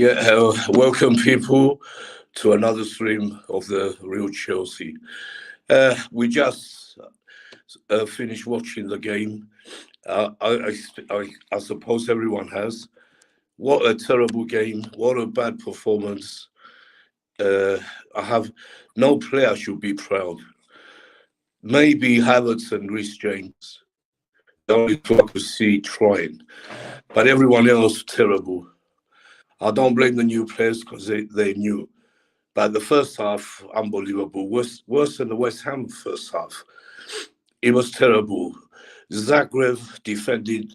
Yeah, welcome people to another stream of the Real Chelsea. We just finished watching the game. I suppose everyone has. What a terrible game! What a bad performance! I have no player should be proud. Maybe Havertz and Reece James, the only two I could see trying, but everyone else terrible. I don't blame the new players because they knew. But the first half, unbelievable. Worse than the West Ham first half. It was terrible. Zagreb defended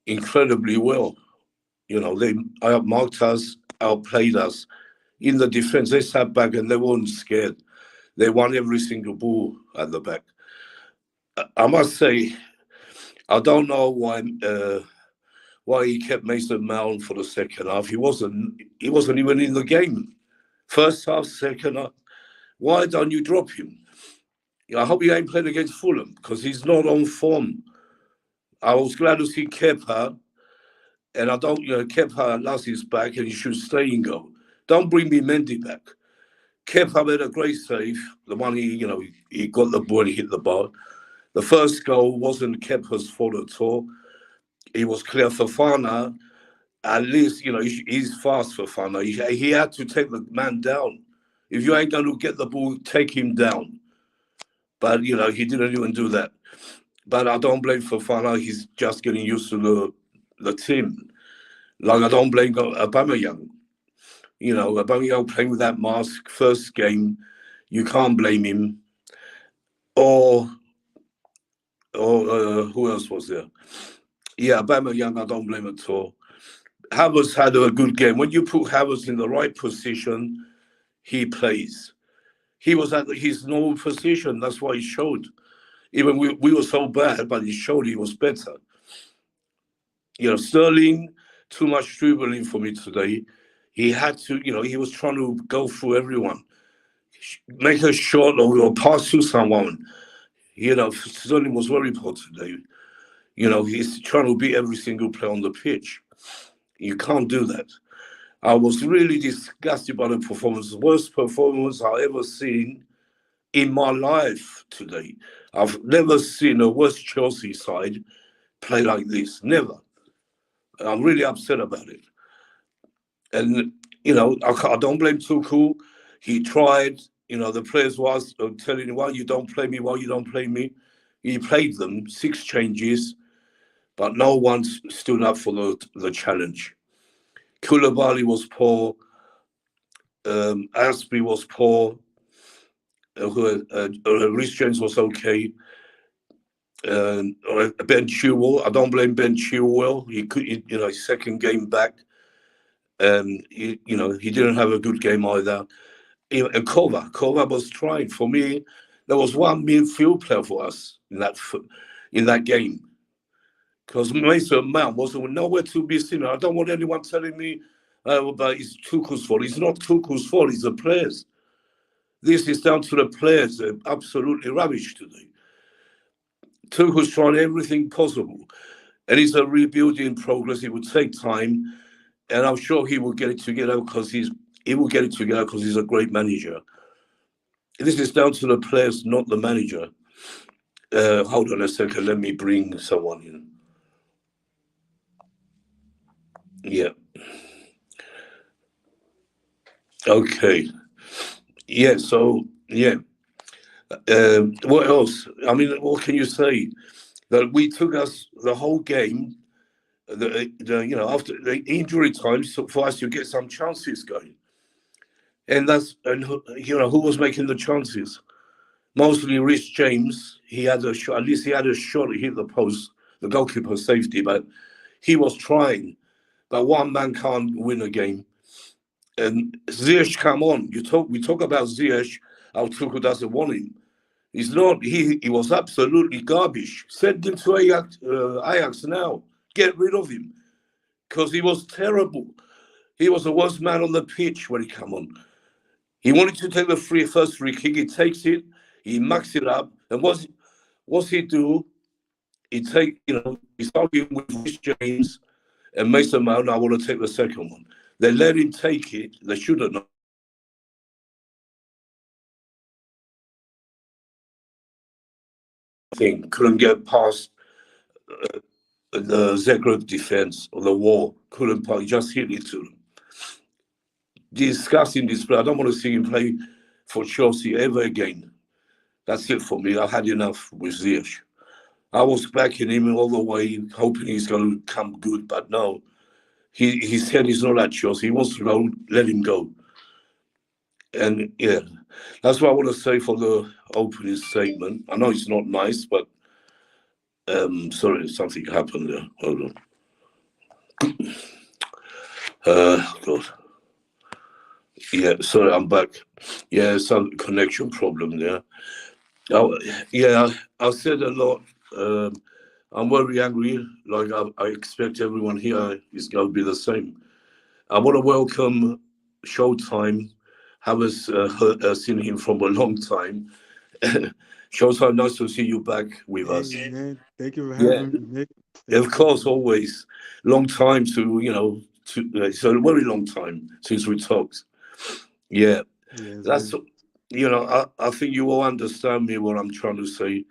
incredibly well. They outmarked us, outplayed us. In the defense, they sat back and they weren't scared. They won every single ball at the back. I must say, I don't know why he kept Mason Mount for the second half. He wasn't even in the game. First half, second half. Why don't you drop him? I hope he ain't playing against Fulham because he's not on form. I was glad to see Kepa, and I don't, Kepa lost his back and he should stay in goal. Don't bring me Mendy back. Kepa made a great save. The one he got the ball and he hit the bar. The first goal wasn't Kepa's fault at all. It was clear Fofana. At least, he's fast Fofana. He had to take the man down. If you ain't going to get the ball, take him down. But, he didn't even do that. But I don't blame Fofana. He's just getting used to the team. Like, I don't blame Aubameyang. Aubameyang playing with that mask, first game, you can't blame him. Or who else was there? Yeah, Aubameyang, I don't blame at all. Havertz had a good game. When you put Havertz in the right position, he plays. He was at his normal position. That's what he showed. Even we were so bad, but he showed he was better. Sterling, too much dribbling for me today. He had to, he was trying to go through everyone. Make a shot or pass to someone. Sterling was very poor today. He's trying to beat every single player on the pitch. You can't do that. I was really disgusted by the performance. Worst performance I've ever seen in my life today. I've never seen a worse Chelsea side play like this. Never. I'm really upset about it. And, I don't blame Tuchel. He tried. The players was telling him, why you don't play me, why you don't play me. He played them, 6 changes, but no one stood up for the challenge. Koulibaly was poor. Aspi was poor. Reece James was okay. Ben Chilwell, I don't blame Ben Chilwell. He could, his second game back. He didn't have a good game either. And Kova was trying. For me, there was one midfield player for us in that game. Because Mason Mount was nowhere to be seen. I don't want anyone telling me about it's Tuchel's fault. It's not Tuchel's fault. It's the players. This is down to the players. They're absolutely rubbish today. Tuchel's trying everything possible. And it's a rebuilding progress. It would take time. And I'm sure he will get it together because he's a great manager. This is down to the players, not the manager. Hold on a second. Let me bring someone in. Yeah. Okay. Yeah. So yeah. What else? I mean, what can you say? That we took us the whole game. After the injury time, so for us to get some chances going, and who was making the chances? Mostly Reece James. He had a shot. At least he had a shot to hit the post, the goalkeeper safety, but he was trying. But one man can't win a game. And Ziyech, come on. We talk about Ziyech, how Tuchel doesn't want him. He's not. He was absolutely garbage. Send him to Ajax now. Get rid of him. Because he was terrible. He was the worst man on the pitch when he came on. He wanted to take the first free kick. He takes it. He mucks it up. And what's he do? He's arguing with Rich James and Mason Mount. I want to take the second one. They let him take it. They should have not. Thing couldn't get past the Zagreb defense or the wall. Couldn't pass. Just hit it to them. Disgusting display. I don't want to see him play for Chelsea ever again. That's it for me. I've had enough with Ziyech. I was backing him all the way, hoping he's going to come good, but no. He said he's not at Chelsea. He wants to go, let him go. And yeah, that's what I want to say for the opening statement. I know it's not nice, but sorry, something happened there. Hold on. God. Yeah, sorry, I'm back. Yeah, some connection problem there. Yeah, I said a lot. I'm very angry. Like I expect everyone here is going to be the same. I want to welcome Showtime. Haven't seen him from a long time. Showtime, nice to see you back with Hey us. man, thank you for Yeah, having me, Nick. Thank you of for course, having me. always. Long time to, it's a very long time since we talked. Yeah, Yeah, it's that's, been. I think you all understand me what I'm trying to say.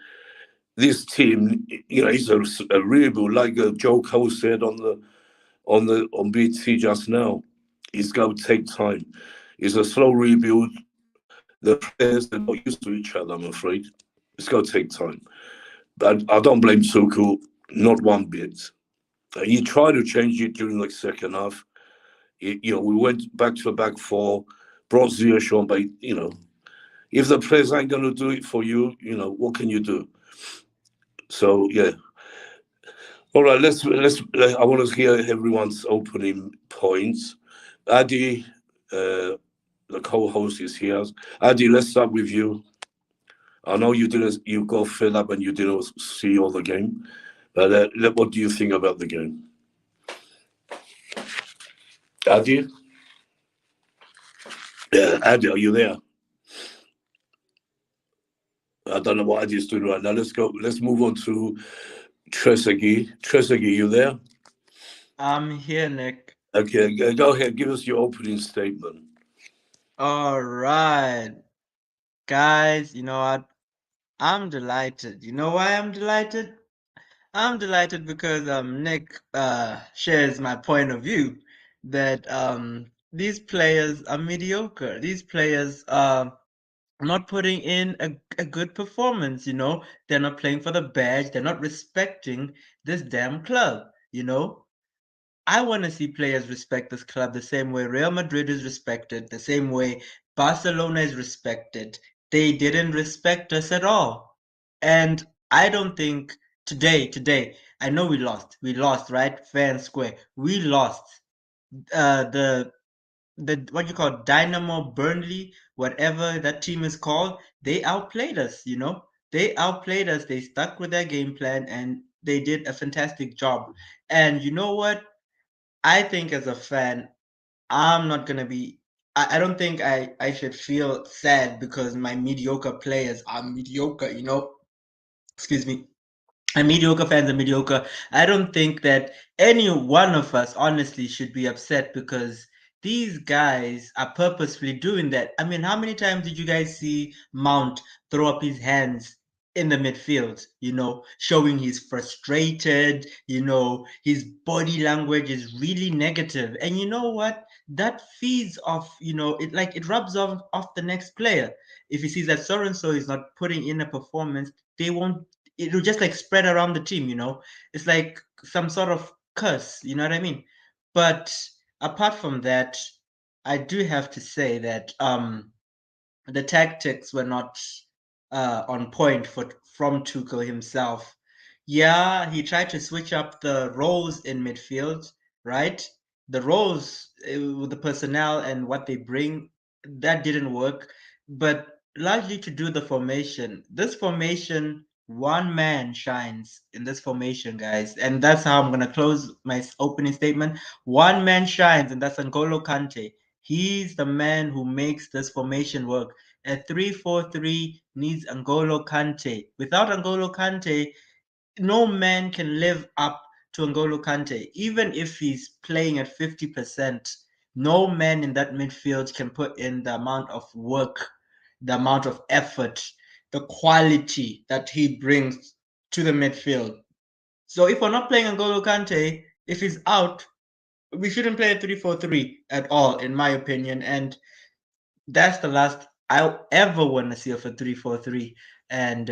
This team, is a rebuild, like Joe Cole said on BT just now. It's going to take time. It's a slow rebuild. The players they're not used to each other. I'm afraid it's going to take time. But I don't blame Tuchel, not one bit. He tried to change it during the second half. We went back to a back four, brought Ziyech on, but if the players ain't going to do it for you, what can you do? So yeah, all right. I want to hear everyone's opening points. Adi, uh, the co-host is here. Adi, let's start with you. I know you didn't. You got fed up and you didn't see all the game, but what do you think about the game, Adi? Yeah, Adi, are you there? I don't know what Adi's doing right now. Let's go. Let's move on to Trezeguet. Trezeguet, you there? I'm here, Nick. Okay, go ahead. Give us your opening statement. All right, guys, you know what? I'm delighted. You know why I'm delighted? I'm delighted because Nick shares my point of view that these players are mediocre. These players are not putting in a good performance, you know. They're not playing for the badge. They're not respecting this damn club, you know. I want to see players respect this club the same way Real Madrid is respected, the same way Barcelona is respected. They didn't respect us at all. And I don't think today, I know we lost, right? Fair and square. We lost. The what you call Dynamo Burnley, whatever that team is called, they outplayed us, you know. They outplayed us. They stuck with their game plan and they did a fantastic job. And you know what? I think as a fan, I'm not gonna be. I don't think I should feel sad because my mediocre players are mediocre. You know, excuse me. And mediocre fans are mediocre. I don't think that any one of us honestly should be upset because these guys are purposefully doing that. I mean, how many times did you guys see Mount throw up his hands in the midfield, you know, showing he's frustrated, you know, his body language is really negative. And you know what? That feeds off, you know, it rubs off the next player. If he sees that so and so is not putting in a performance, they won't it'll just like spread around the team, you know. It's like some sort of curse, you know what I mean? But apart from that, I do have to say that the tactics were not on point from Tuchel himself. Yeah, he tried to switch up the roles in midfield, right? The roles with the personnel and what they bring, that didn't work. But largely to do the formation, this formation, one man shines in this formation, guys. And that's how I'm going to close my opening statement. One man shines, and that's N'Golo Kante. He's the man who makes this formation work. A 3-4-3 needs N'Golo Kante. Without N'Golo Kante, no man can live up to N'Golo Kante. Even if he's playing at 50%, No man in that midfield can put in the amount of work, the amount of effort, the quality that he brings to the midfield. So if we're not playing N'Golo Kante, if he's out, we shouldn't play a 3-4-3 at all, in my opinion. And that's the last I'll ever want to see of a 3-4-3. And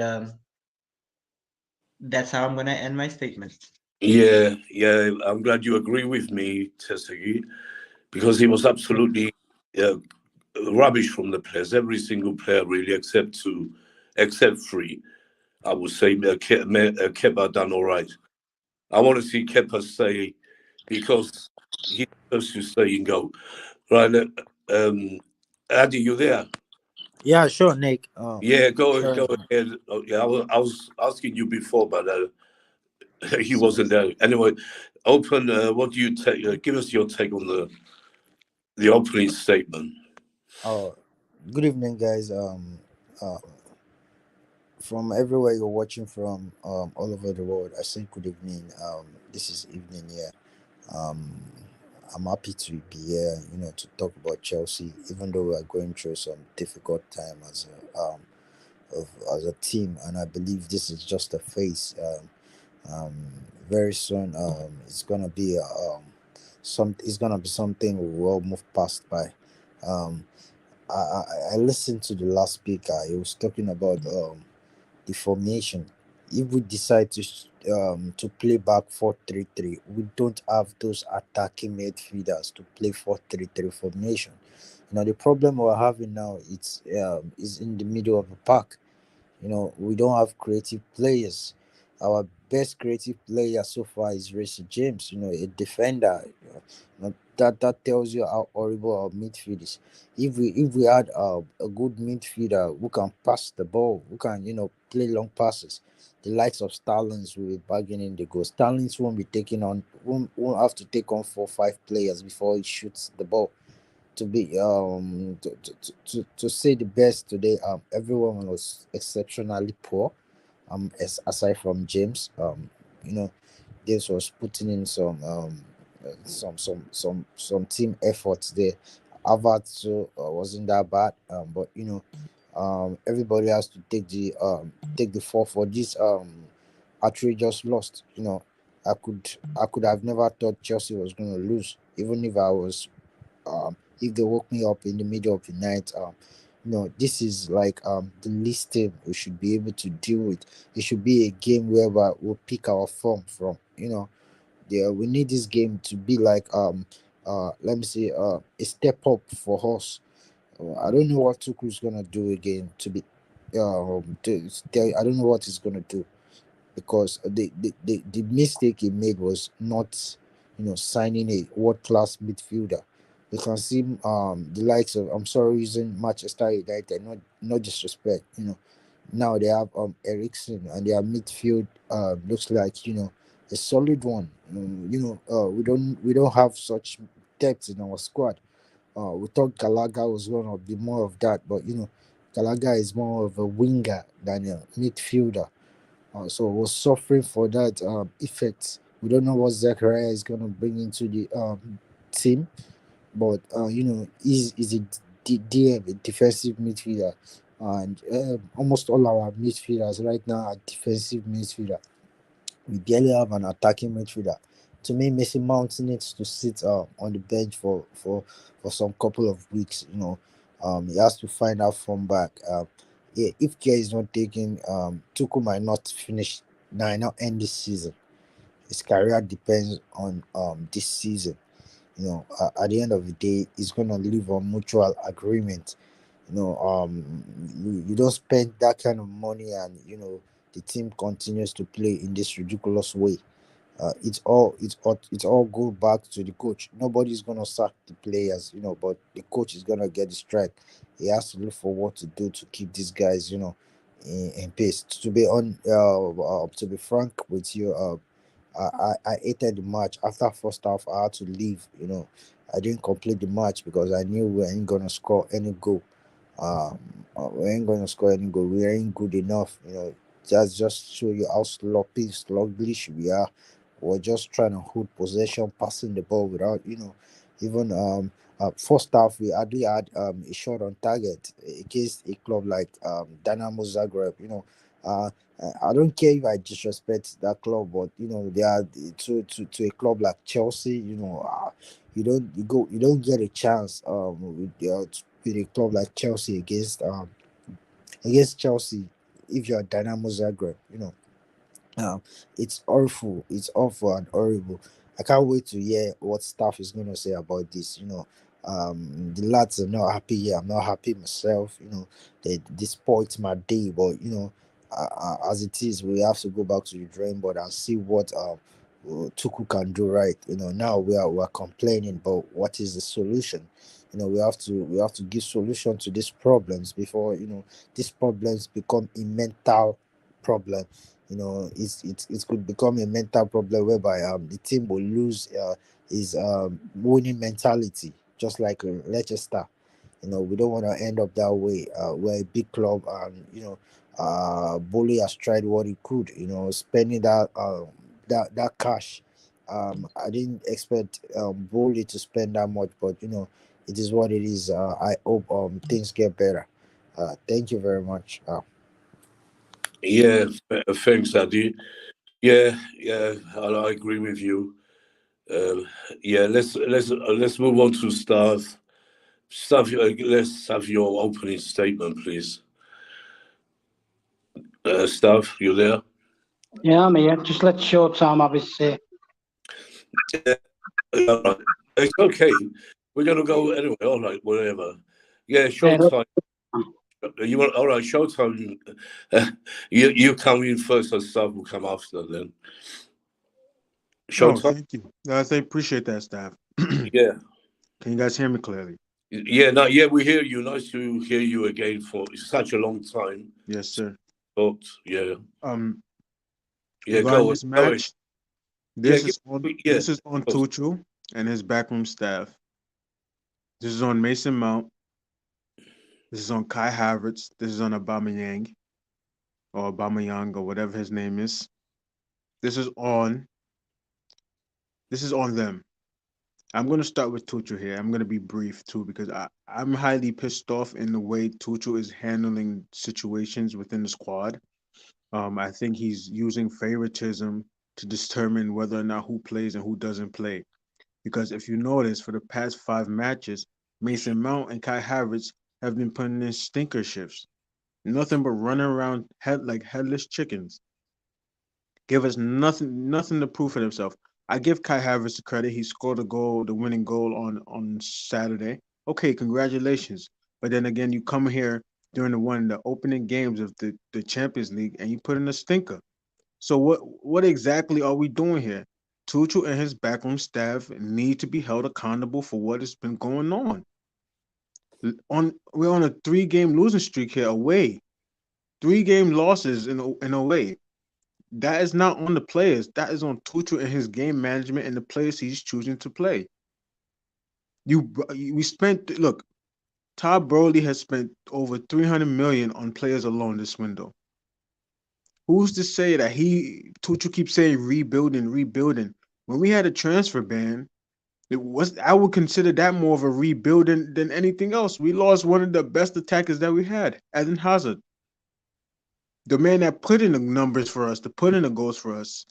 that's how I'm going to end my statement. Yeah, yeah. I'm glad you agree with me, Tesagi, because he was absolutely uh, rubbish from the players. Every single player, really, except three. I would say Kepa done all right. I want to see Kepa stay because he deserves to stay and go. Right, Adi, you there? Yeah, sure, Nick. Yeah, Sure. go ahead. Oh, yeah, I was asking you before, but he wasn't there. Anyway, open. What do you take? Give us your take on the opening statement. Oh, good evening, guys. Uh, from everywhere you're watching from, all over the world, I say good evening. This is evening here. Um, I'm happy to be here, to talk about Chelsea, even though we are going through some difficult time as a team, and I believe this is just a phase. Um, very soon, it's gonna be something we will all move past by. Um, I listened to the last speaker. He was talking about the formation. If we decide to play back 4-3-3, we don't have those attacking midfielders to play 4-3-3 formation. The problem we're having now is in the middle of the park. We don't have creative players. Our best creative player so far is Reece James, a defender. That tells you how horrible our midfield is. If we had a good midfielder who can pass the ball, who can play long passes, the likes of Starlings will be bagging in the goal. Starlings won't have to take on 4 5 players before he shoots the ball. To say the best today, everyone was exceptionally poor. Aside from James, James was putting in some team efforts there. Havertz wasn't that bad, but everybody has to take the fall for this outrageous lost. I could have never thought Chelsea was going to lose, even if they woke me up in the middle of the night. This is like the least thing we should be able to deal with. It should be a game whereby we'll pick our form from. Yeah, we need this game to be like let me say a step up for us. I don't know what Tuchel's gonna do again. I don't know what he's gonna do, because the mistake he made was not signing a world class midfielder. You can see the likes of, I'm sorry using Manchester United, not disrespect, now they have Ericsson, and their midfield looks like a solid one. We don't have such depth in our squad. We thought Gallagher was going to be more of that, but Gallagher is more of a winger than a midfielder. So we're suffering for that effect. We don't know what Zachariah is going to bring into the team, but he's a DM, a defensive midfielder, and almost all our midfielders right now are defensive midfielder. We barely have an attacking midfielder. To me, Messi Mount needs to sit on the bench for some couple of weeks. He has to find out from back. Yeah, if care is not taken, Tuku might not finish, might not end this season. His career depends on this season. At the end of the day, it's gonna live on mutual agreement. You don't spend that kind of money, and the team continues to play in this ridiculous way. It's all go back to the coach. Nobody's gonna sack the players, but the coach is gonna get the strike. He has to look for what to do to keep these guys, in pace. To be frank with you, I hated the match. After first half, I had to leave. I didn't complete the match because I knew we ain't gonna score any goal. Um, we ain't gonna score any goal. We ain't good enough. Just show you how sluggish we are. We're just trying to hold possession, passing the ball without, even First half, we hardly had a shot on target against a club like Dinamo Zagreb. Uh, I don't care if I disrespect that club, but they are to a club like Chelsea. You don't get a chance with a club like Chelsea against Chelsea if you're Dynamo Zagreb. Um, it's awful. It's awful and horrible. I can't wait to hear what staff is going to say about this. The lads are not happy. Yeah, I'm not happy myself. They spoiled my day, but as it is, we have to go back to the drawing board and see what Tuku can do right. Now we are complaining, but what is the solution? We have to give solution to these problems before these problems become a mental problem. It could become a mental problem whereby the team will lose his winning mentality, just like Leicester. We don't want to end up that way. We're a big club, and Bully has tried what he could. Spending that cash. I didn't expect Bully to spend that much, but it is what it is. I hope things get better. Thank you very much. Yeah, thanks, Adi. Yeah, yeah, I agree with you. Um, yeah, let's move on to staff. Staff, let's have your opening statement, please. Staff, you there? Yeah, I'm here. Just let Showtime have his say. All right. It's okay. We're gonna go anyway. All right, whatever. Yeah, Yeah, showtime. You want? All right, showtime. You come in first, and staff will come after. Then Oh, showtime. thank you. I appreciate that, staff. Yeah, Can you guys hear me clearly? yeah. No, yeah. We hear you. Nice to hear you again for such a long time. Yes, sir. But yeah, Um, yeah. regarding Go, this go ahead. match, Yeah, this is on yeah. Go. Tuchel and his backroom staff. This is on Mason Mount. This is on Kai Havertz. This is on Aubameyang or Aubameyang or whatever his name is. This is on. This is on them. I'm going to start with Tuchel here. I'm going to be brief too because I'm highly pissed off in the way Tuchel is handling situations within the squad. I think he's using favoritism to determine whether or not who plays and who doesn't play. Because if you notice, for the past 5 matches, Mason Mount and Kai Havertz have been putting in stinker shifts. Nothing but running around like headless chickens. Give us nothing to prove for themselves. I give Kai Havertz the credit. He scored a goal, the winning goal on Saturday. Okay, congratulations. But then again, you come here during the opening games of the Champions League and you put in a stinker. So what exactly are we doing here? Tuchel and his backroom staff need to be held accountable for what has been going on. We're on a 3-game losing streak here away. 3-game losses in a way. That is not on the players. That is on Tuchel and his game management and the players he's choosing to play. We spent look. Todd Bowley has spent over 300 million on players alone this window. Who's to say that Tuchel keeps saying rebuilding, rebuilding? When we had a transfer ban, I would consider that more of a rebuilding than anything else. We lost one of the best attackers that we had, Eden Hazard, the man that put in the numbers for us, to put in the goals for us.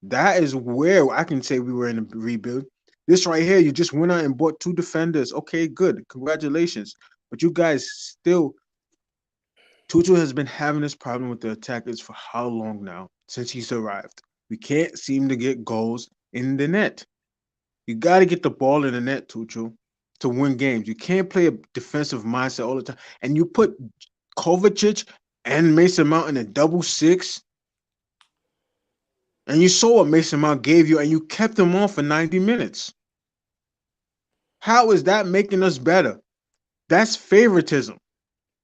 That is where I can say we were in a rebuild. This right here, you just went out and bought 2 defenders. Okay, good. Congratulations. But you guys still, Tuchel has been having this problem with the attackers for how long now? Since he's arrived. We can't seem to get goals in the net. You got to get the ball in the net, Tuchel, to win games. You can't play a defensive mindset all the time. And you put Kovacic and Mason Mount in a double six. And you saw what Mason Mount gave you, and you kept him on for 90 minutes. How is that making us better? That's favoritism.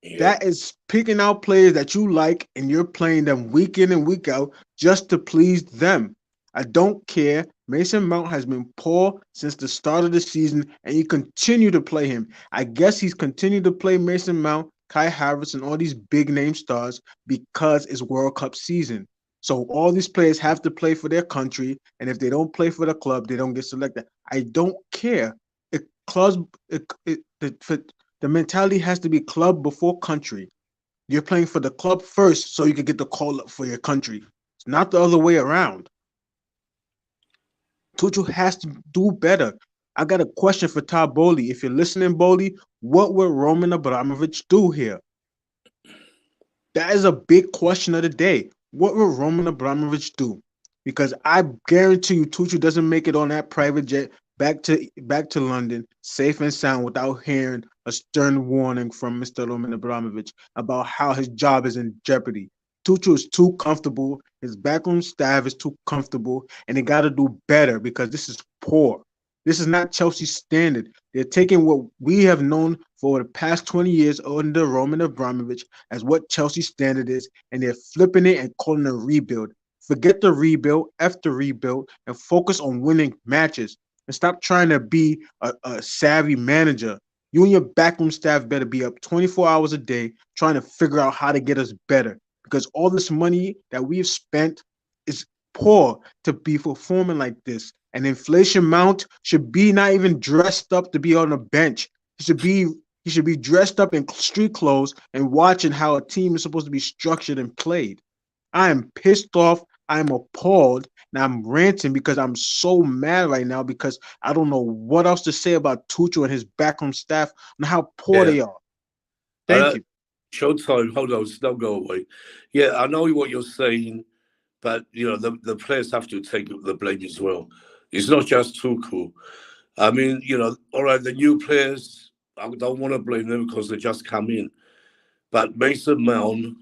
Yeah, That is picking out players that you like, and you're playing them week in and week out just to please them. I don't care. Mason Mount has been poor since the start of the season, and you continue to play him. I guess he's continued to play Mason Mount, Kai Havertz, and all these big name stars because it's World Cup season. So all these players have to play for their country, and if they don't play for the club, they don't get selected. I don't care. clubs. The mentality has to be club before country. You're playing for the club first, so you can get the call up for your country. It's not the other way around. Tuchel has to do better. I got a question for Todd Bowley. If you're listening, Bowley, what would Roman Abramovich do here? That is a big question of the day. What will Roman Abramovich do? Because I guarantee you, Tuchel doesn't make it on that private jet back to London, safe and sound, without hearing a stern warning from Mr. Roman Abramovich about how his job is in jeopardy. Tuchel is too comfortable. His backroom staff is too comfortable, and they got to do better because this is poor. This is not Chelsea's standard. They're taking what we have known for the past 20 years under Roman Abramovich as what Chelsea's standard is, and they're flipping it and calling it a rebuild. Forget the rebuild, F the rebuild, and focus on winning matches. And stop trying to be a savvy manager. You and your backroom staff better be up 24 hours a day trying to figure out how to get us better. Because all this money that we've spent is poor to be performing like this. And inflation Mount should be not even dressed up to be on a bench. He should be dressed up in street clothes and watching how a team is supposed to be structured and played. I am pissed off. I'm appalled. And I'm ranting because I'm so mad right now because I don't know what else to say about Tuchel and his backroom staff and how poor they are. Thank you. Showtime, hold on, don't go away. Yeah, I know what you're saying, but the players have to take the blame as well. It's not just Tuchel. I mean, all right, the new players, I don't want to blame them because they just come in. But Mason Mount,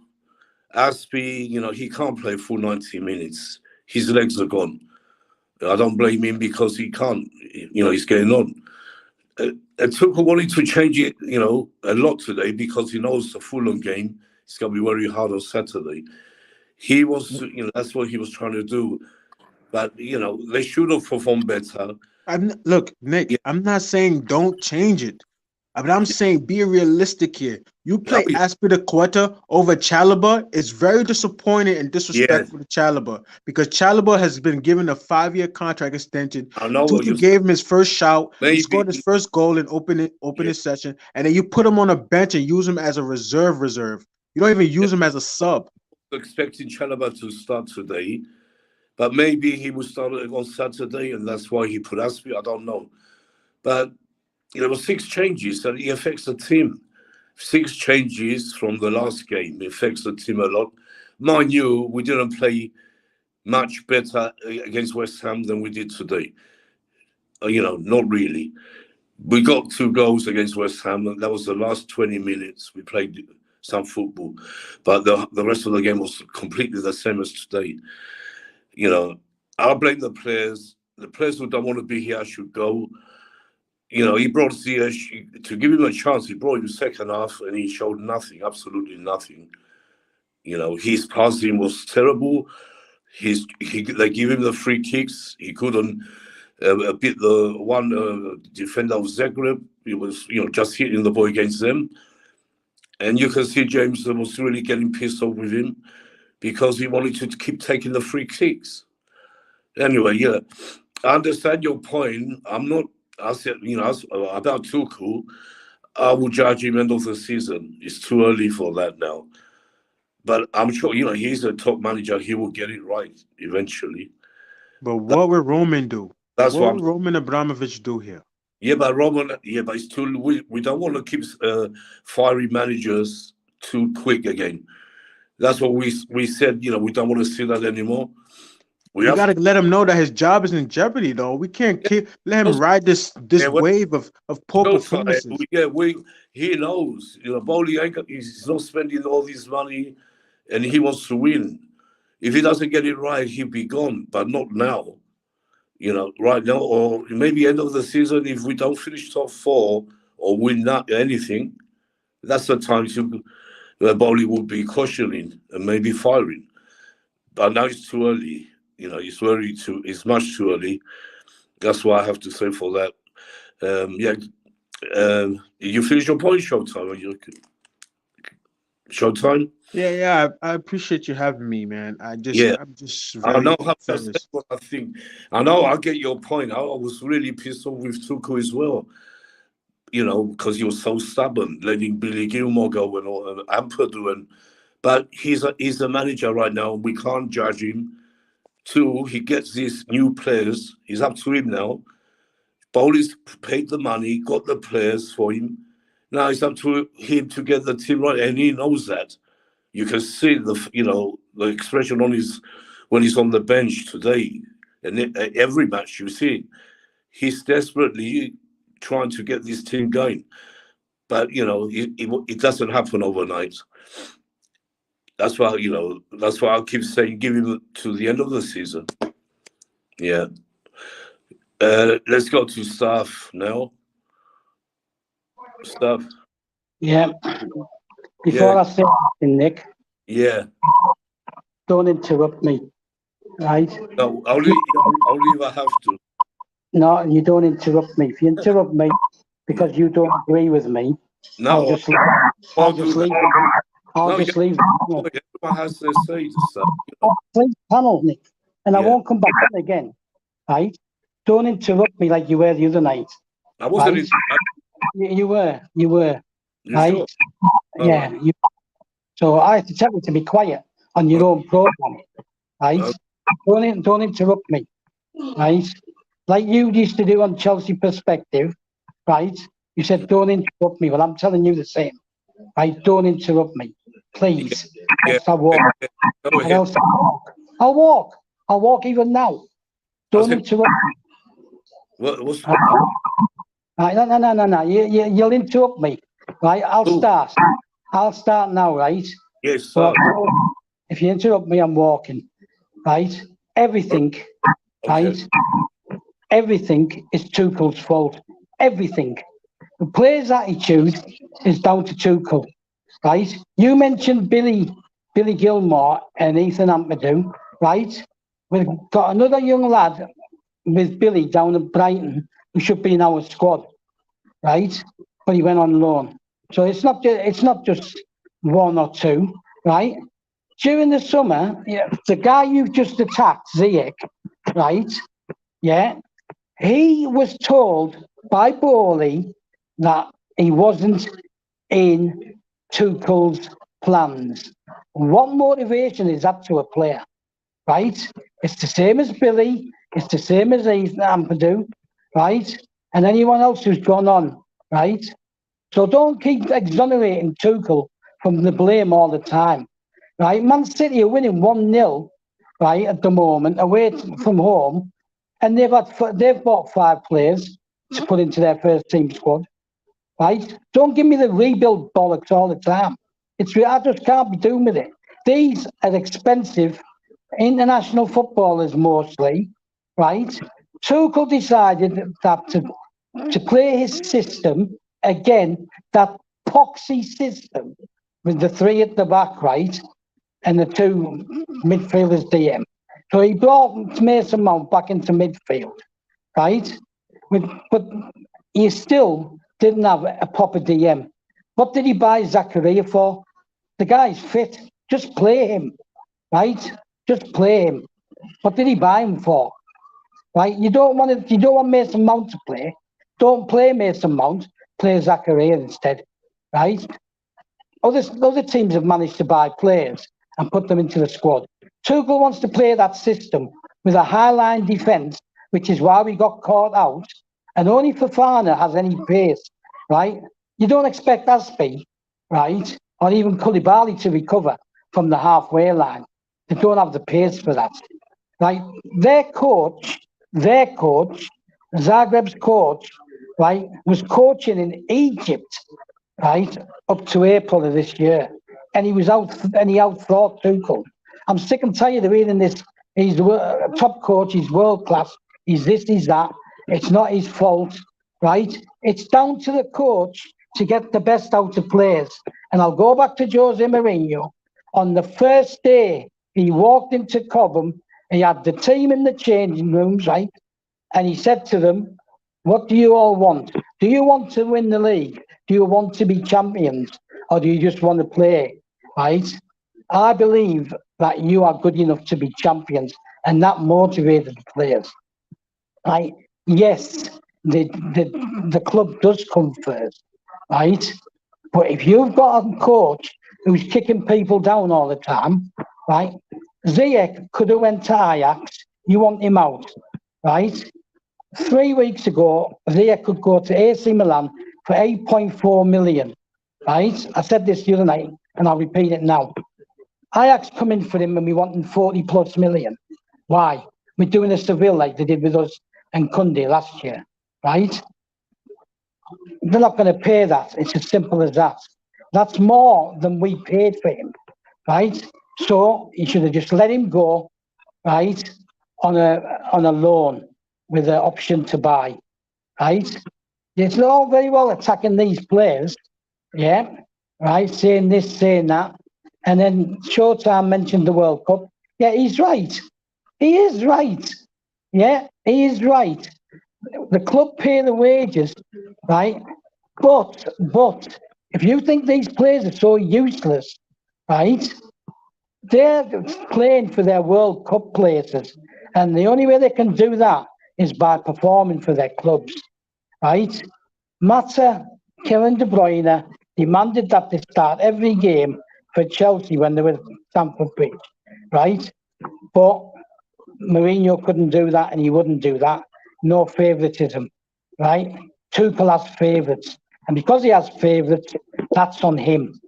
Aspie, he can't play full 90 minutes. His legs are gone. I don't blame him because he can't. He's getting on. Tuchel wanted to change it, a lot today because he knows the Fulham game. It's going to be very hard on Saturday. He was, that's what he was trying to do. But, they should have performed better. Look, Nick, I'm not saying don't change it. But I'm saying be realistic here. You play Aspilicueta over Chalobah. It's very disappointing and disrespectful to Chalobah because Chalobah has been given a 5-year contract extension. I know Tuchel gave him his first shout. He scored his first goal in opening session, and then you put him on a bench and use him as a reserve. You don't even use him as a sub. Expecting Chalobah to start today, but maybe he will start on Saturday, and that's why he put Aspie. I don't know, but. There were 6 changes, and it affects the team. 6 changes from the last game. It affects the team a lot. Mind you, we didn't play much better against West Ham than we did today. Not really. We got 2 goals against West Ham, and that was the last 20 minutes. We played some football, but the rest of the game was completely the same as today. I'll blame the players. The players who don't want to be here should go. He brought Ziyech to give him a chance. He brought him second half, and he showed nothing, absolutely nothing. His passing was terrible. They give him the free kicks. He couldn't beat the one defender of Zagreb. He was, just hitting the ball against them. And you can see James was really getting pissed off with him because he wanted to keep taking the free kicks. Anyway, I understand your point. I said, about Tuchel, I will judge him end of the season. It's too early for that now. But I'm sure, he's a top manager. He will get it right eventually. But what will Roman do? What will Roman Abramovich do here? Yeah, but it's too. We don't want to keep fiery managers too quick again. That's what we said. We don't want to see that anymore. We got to let him know that his job is in jeopardy, though. We can't let him ride this wave of poor performances. He knows. Bowley, he's not spending all this money, and he wants to win. If he doesn't get it right, he'll be gone. But not now. Right now, or maybe end of the season. If we don't finish top 4 or win not anything, that's the time Bowley will be cautioning and maybe firing. But now it's too early. It's much too early. That's what I have to say for that. You finish your point, Showtime? Showtime? Yeah. I appreciate you having me, man. I'm just very I know how to say what I think. I know I get your point. I was really pissed off with Tuchel as well. you know, because he was so stubborn, letting Billy Gilmore go and all, and Ampadu. But he's a manager right now. We can't judge him. Two, he gets these new players. He's up to him now. Bowley's paid the money, got the players for him. Now it's up to him to get the team right, and he knows that. You can see the expression on his when he's on the bench today, and every match you see, he's desperately trying to get this team going. But it doesn't happen overnight. That's why I keep saying give him to the end of the season. Yeah. Let's go to staff now. Staff. Yeah. Before Yeah. I say anything, Nick, Yeah. don't interrupt me, right? No, only if I have to. No, you don't interrupt me. If you interrupt me because you don't agree with me, No, I'll just leave. I'll just leave. I'll just leave. No, everyone has their say to stuff. Please, panel, Nick, and I Yeah. won't come back in again, right? Don't interrupt me like you were the other night. I wasn't. Right? You were. You Right? sure? Yeah. Right. So I have to tell you to be quiet on your own program, right? Don't interrupt me, right? Like you used to do on Chelsea Perspective, right? You said don't interrupt me. Well, I'm telling you the same, right? Don't interrupt me, please. Yeah. I'll walk. Go ahead. I'll walk. I'll walk even now. Don't interrupt me. What's Right, no. You'll interrupt me. Right, I'll start. I'll start now, right? Yes, So sir. if you interrupt me, I'm walking. Right? Everything, right? Everything is Tuchel's fault. Everything. The player's attitude is down to Tuchel. Right? You mentioned Billy Gilmore and Ethan Ampadu, right? We've got another young lad with Billy down at Brighton who should be in our squad, right? But he went on loan. So it's not just one or two, right? During the summer, the guy you've just attacked, Ziyech, right? Yeah, he was told by Bowley that he wasn't in Tuchel's plans. What motivation is that to a player, right? It's the same as Billy, it's the same as Ampadu, right? And anyone else who's gone on, right? So don't keep exonerating Tuchel from the blame all the time, right? Man City are winning 1-0, right, at the moment, away from home, and they've bought 5 players to put into their first team squad, right? Don't give me the rebuild bollocks all the time. I just can't be doing with it. These are expensive international footballers mostly, right? Tuchel decided that to play his system again, that poxy system with the 3 at the back, right, and the 2 midfielders DM. So he brought Mason Mount back into midfield, right? But he still didn't have a proper DM. What did he buy Zakaria for? The guy's fit. Just play him, right? Just play him. What did he buy him for? Right? You don't want Mason Mount to play. Don't play Mason Mount. Play Zakaria instead, right? Other teams have managed to buy players and put them into the squad. Tuchel wants to play that system with a high line defence, which is why we got caught out. And only Fofana has any pace, right? You don't expect Aspi, right, or even Koulibaly to recover from the halfway line. They don't have the pace for that, right? Their coach, Zagreb's coach, right, was coaching in Egypt, right, up to April of this year, and he outthought Tuchel. I'm sick and tired of reading this. He's a top coach. He's world class. He's this. He's that. It's not his fault, right? It's down to the coach to get the best out of players. And I'll go back to Jose Mourinho. On the first day he walked into Cobham, he had the team in the changing rooms, right? And he said to them, "What do you all want? Do you want to win the league? Do you want to be champions? Or do you just want to play?" Right? I believe that you are good enough to be champions, and that motivated the players. Right? Yes, the club does come first, right? But if you've got a coach who's kicking people down all the time, right? Ziyech could have went to Ajax. You want him out, right? 3 weeks ago, Ziyech could go to AC Milan for 8.4 million, right? I said this the other night, and I'll repeat it now. Ajax come in for him, and we want him 40 plus million. Why? We're doing a Seville like they did with us and Kunde last year, right? They're not going to pay that. It's as simple as that. That's more than we paid for him, right? So you should have just let him go, right, on a loan with an option to buy, right? It's all very well attacking these players, yeah, right, saying this, saying that, and then Showtime mentioned the World Cup. Yeah, he's right. He is right. Yeah, he is right. The club pay the wages, right? But if you think these players are so useless, right? They're playing for their World Cup places, and the only way they can do that is by performing for their clubs, right? Mata, Kevin De Bruyne demanded that they start every game for Chelsea when they were at Stamford Bridge, right? But Mourinho couldn't do that, and he wouldn't do that. No favouritism, right? Tuchel has favourites, and because he has favourites, that's on him,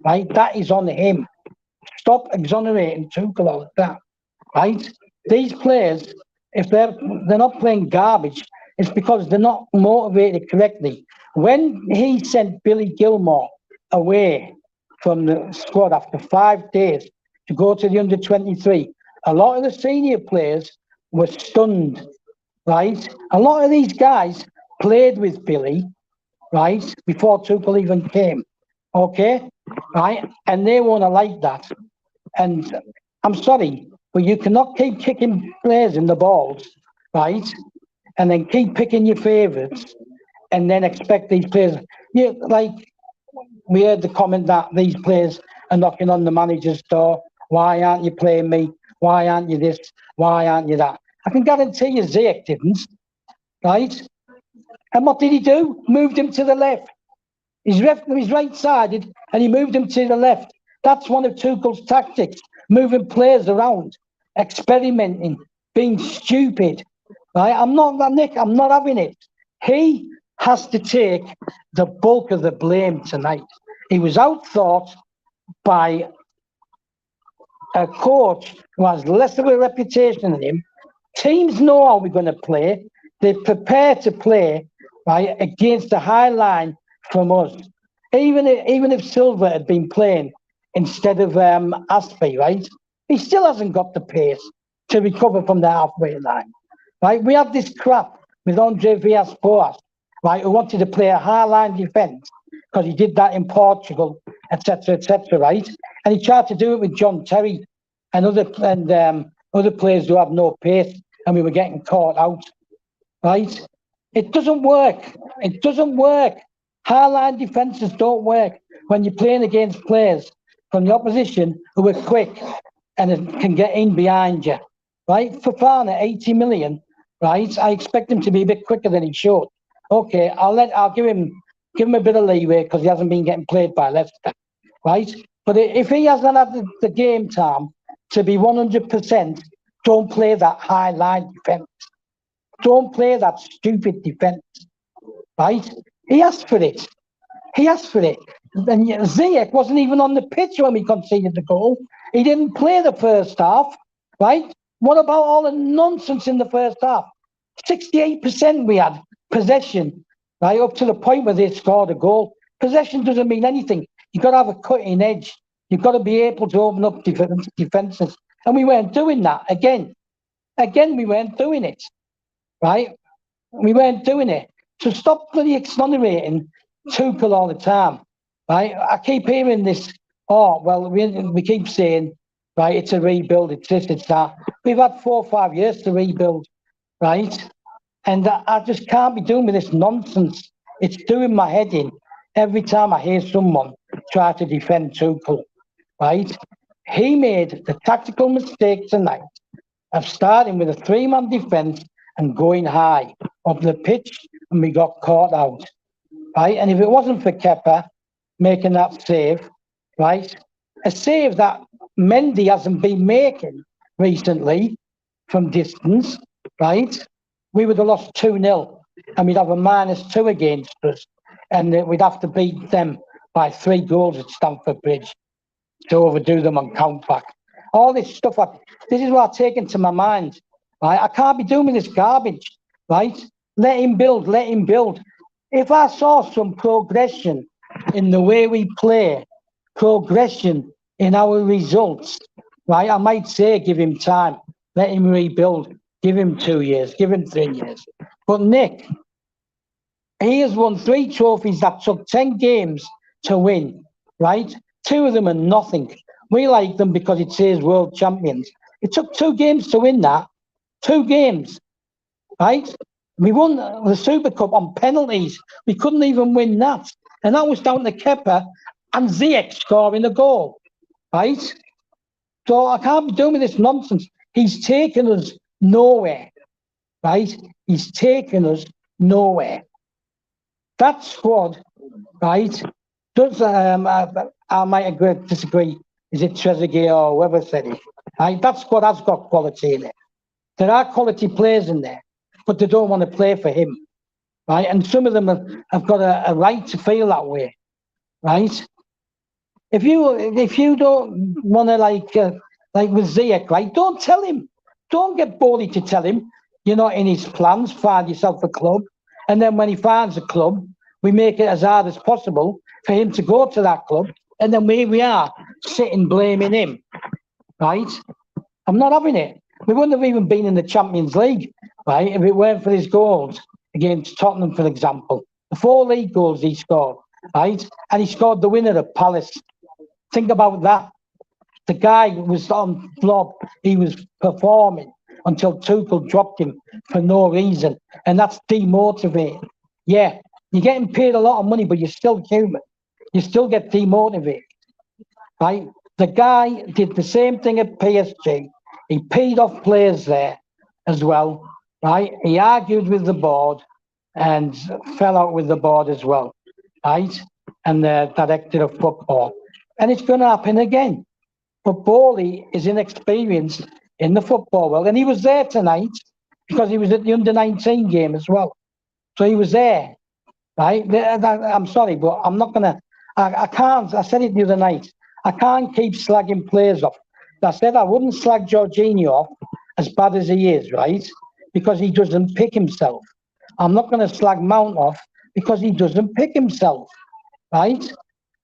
right? That is on him. Stop exonerating Tuchel all the time, right? These players, if they're not playing garbage, it's because they're not motivated correctly. When he sent Billy Gilmore away from the squad after 5 days to go to the under-23, a lot of the senior players were stunned, right? A lot of these guys played with Billy, right, before Tuchel even came, okay? Right? And they won't like that. And I'm sorry, but you cannot keep kicking players in the balls, right? And then keep picking your favourites and then expect these players. Like we heard the comment that these players are knocking on the manager's door. Why aren't you playing me? Why aren't you this? Why aren't you that? I can guarantee you Ziyech didn't, right? And what did he do? Moved him to the left. He's right-sided and he moved him to the left. That's one of Tuchel's tactics, moving players around, experimenting, being stupid. Right? Nick, I'm not having it. He has to take the bulk of the blame tonight. He was outthought by a coach who has less of a reputation than him. Teams know how we're going to play. They're prepared to play, right, against the high line from us. Even if Silva had been playing instead of Aspie, right, he still hasn't got the pace to recover from the halfway line, right? We had this crap with Andre Villas-Boas, right, who wanted to play a high line defence because he did that in Portugal, etc., right? And he tried to do it with John Terry and other players who have no pace, and we were getting caught out, right? It doesn't work. It doesn't work. High-line defences don't work when you're playing against players from the opposition who are quick and can get in behind you, right? Fofana, 80 million, right? I expect him to be a bit quicker than he should. Okay, I'll give him a bit of leeway because he hasn't been getting played by Leicester, right? But if he hasn't had the game time to be 100%, don't play that high-line defence. Don't play that stupid defence, right? He asked for it. He asked for it. And Ziyech wasn't even on the pitch when we conceded the goal. He didn't play the first half, right? What about all the nonsense in the first half? 68% we had possession, right, up to the point where they scored a goal. Possession doesn't mean anything. You've got to have a cutting edge. You've got to be able to open up defences. And we weren't doing that. Again, we weren't doing it, right? We weren't doing it. So stop bloody exonerating Tuchel all the time, right? I keep hearing this, we keep saying, right, it's a rebuild, it's this, it's that. We've had 4 or 5 years to rebuild, right? And I just can't be doing with this nonsense. It's doing my head in every time I hear someone try to defend Tuchel, right? He made the tactical mistake tonight of starting with a 3-man defence and going high up the pitch and we got caught out, right? And if it wasn't for Kepa making that save, right, a save that Mendy hasn't been making recently from distance, right, we would have lost 2-0 and we'd have a -2 against us, and we'd have to beat them by 3 goals at Stamford Bridge to overdo them on comeback. All this stuff, this is what I take into my mind, right? I can't be doing this garbage, right? Let him build, let him build. If I saw some progression in the way we play, progression in our results, right, I might say give him time, let him rebuild, give him 2 years, give him 3 years. But Nick, he has won 3 trophies that took 10 games to win, right? 2 of them are nothing. We like them because it says world champions. It took 2 games to win that. 2 games, right? We won the Super Cup on penalties. We couldn't even win that. And that was down to Kepa and Ziyech scoring a goal, right? So I can't be doing this nonsense. He's taken us nowhere, right? He's taken us nowhere. That squad, right, does, I might agree, disagree, is it Trezeguet or whoever said it, right? That squad has got quality in it. There are quality players in there, but they don't want to play for him, right? And some of them have got a right to feel that way, right? If you don't want to like with Ziyech, right? Don't tell him. Don't get Bowley to tell him you're not in his plans. Find yourself a club, and then when he finds a club, we make it as hard as possible for him to go to that club, and then we are sitting blaming him, right? I'm not having it. We wouldn't have even been in the Champions League, right, if it weren't for his goals against Tottenham, for example. The 4 league goals he scored, right? And he scored the winner at Palace. Think about that. The guy was on flop. He was performing until Tuchel dropped him for no reason. And that's demotivating. Yeah, you're getting paid a lot of money, but you're still human. You still get demotivated, right? The guy did the same thing at PSG. He paid off players there as well, right? He argued with the board and fell out with the board as well, right? And the director of football. And it's going to happen again. But Bowley is inexperienced in the football world. And he was there tonight because he was at the under-19 game as well. So he was there, right? I'm sorry, but I'm not going to, I can't, I said it the other night, I can't keep slagging players off. I said I wouldn't slag Jorginho off as bad as he is, right? Because he doesn't pick himself. I'm not going to slag Mount off because he doesn't pick himself, right?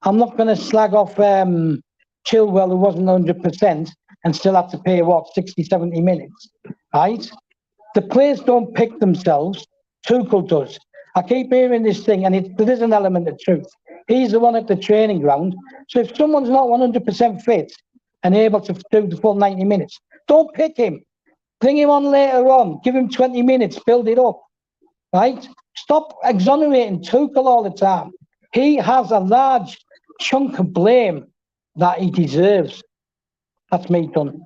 I'm not going to slag off Chilwell, who wasn't 100% and still had to pay, 60, 70 minutes, right? The players don't pick themselves. Tuchel does. I keep hearing this thing, and there is an element of truth. He's the one at the training ground. So if someone's not 100% fit and able to do the full 90 minutes, don't pick him. Bring him on later on. Give him 20 minutes. Build it up, right? Stop exonerating Tuchel all the time. He has a large chunk of blame that he deserves. That's me done.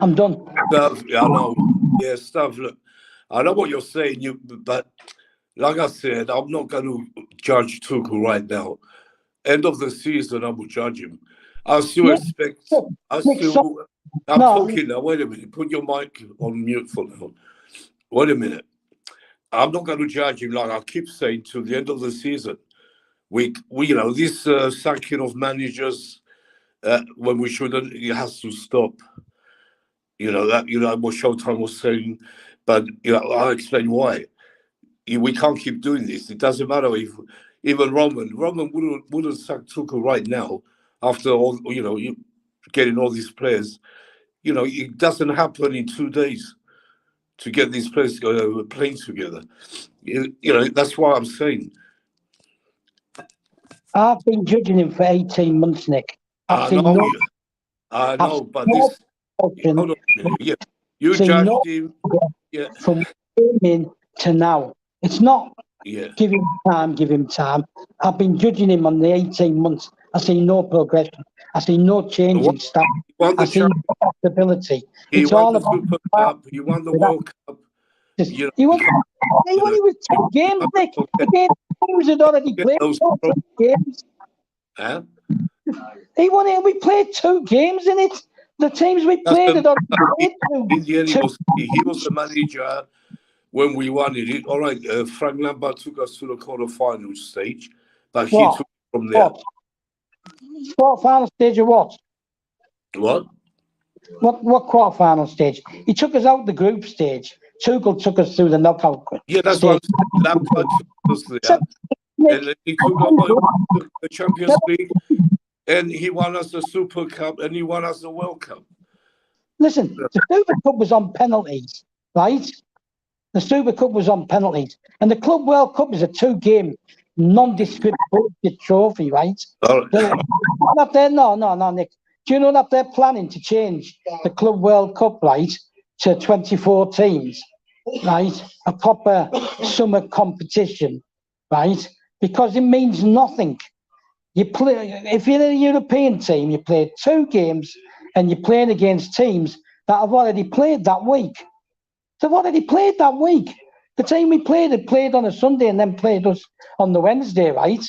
I'm done. Stuff, I know. Yeah, stuff. Look, I know what you're saying, but like I said, I'm not going to judge Tuchel right now. End of the season, I will judge him. I still expect. I'm talking now. Wait a minute. Put your mic on mute for now. Wait a minute. I'm not going to judge him like I keep saying till the end of the season. We this sacking of managers when we shouldn't, it has to stop. What Showtime was saying, but I'll explain why. We can't keep doing this. It doesn't matter if even Roman wouldn't sack Tuchel right now after all getting all these players. It doesn't happen in 2 days to get these players playing together. That's why I'm saying. I've been judging him for 18 months, Nick. I know, but this. Hold on a minute. Yeah, you judged him. Yeah. From in to now, it's not. Yeah. Give him time. I've been judging him on the 18 months. I see no progression. I see no change in style. I see no stability. He won the Super Cup. He won the World Cup. You know, He won it with 2 games, Nick. Against teams had already played those 2 games. huh? He won it. We played 2 games in it. The teams we played had already played In the end, two. he was the manager when we won it. All right, Frank Lampard took us to the quarterfinal stage, but he What? took it from there. What final stage of what? What? What quarter-final stage? He took us out the group stage. Tuchel took us through the knockout Yeah, that's stage. what I'm saying. Lampard took us there, So, Nick, and then he took over the Champions League, and he won us the Super Cup, and he won us the World Cup. listen, the Super Cup was on penalties, right? The Super Cup was on penalties. And the Club World Cup is a 2-game, nondescript bullshit trophy, right? All right. Not there, no, Nick. Do you know that they're planning to change the Club World Cup, right, to 24 teams, right? A proper summer competition, right? Because it means nothing. You play if you're a European team, you play 2 games and you're playing against teams that have already played that week. They've already played that week. The team we played had played on a Sunday and then played us on the Wednesday, right?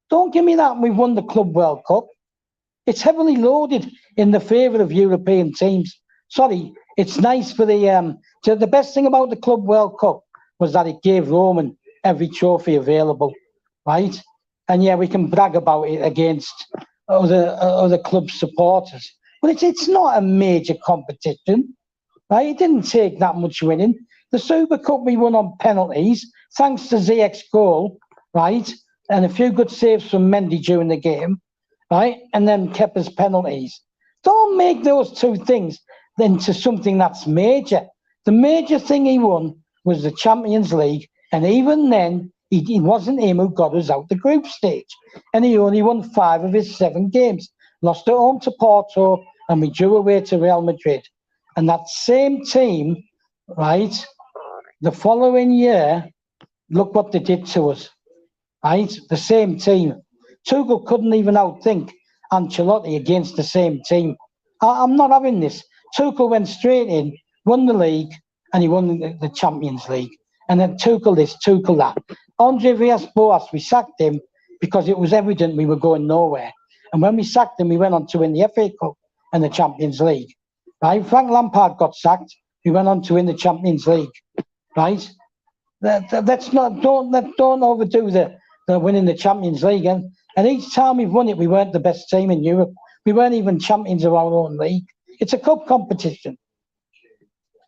Don't give me that we've won the Club World Cup. It's heavily loaded in the favour of European teams. Sorry, it's nice for the best thing about the Club World Cup was that it gave Roman every trophy available, right? And yeah, we can brag about it against other club supporters, but it's not a major competition, right? It didn't take that much winning. The Super Cup we won on penalties, thanks to Ziyech's goal, right? And a few good saves from Mendy during the game, right? And then Kepa's penalties. Don't make those 2 things into something that's major. The major thing he won was the Champions League, and even then, it wasn't him who got us out the group stage. And he only won 5 of his 7 games. Lost at home to Porto, and we drew away to Real Madrid. And that same team, right, the following year, look what they did to us, right? The same team. Tuchel couldn't even outthink Ancelotti against the same team. I'm not having this. Tuchel went straight in, won the league, and he won the Champions League. And then Tuchel this, Tuchel that. Andre Villas-Boas, we sacked him because it was evident we were going nowhere. And when we sacked him, we went on to win the FA Cup and the Champions League. Right? Frank Lampard got sacked. We went on to win the Champions League. Right? Don't overdo the winning the Champions League. And each time we've won it, we weren't the best team in Europe. We weren't even champions of our own league. It's a cup competition.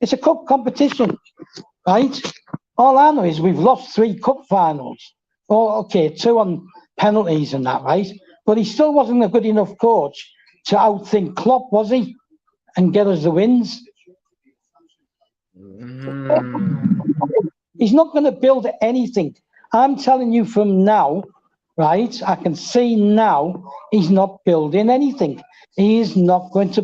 It's a cup competition, right? All I know is we've lost 3 cup finals. Oh, okay, 2 on penalties and that, right? But he still wasn't a good enough coach to outthink Klopp, was he? And get us the wins. He's not going to build anything. I'm telling you from now, right? I can see now he's not building anything. He is not going to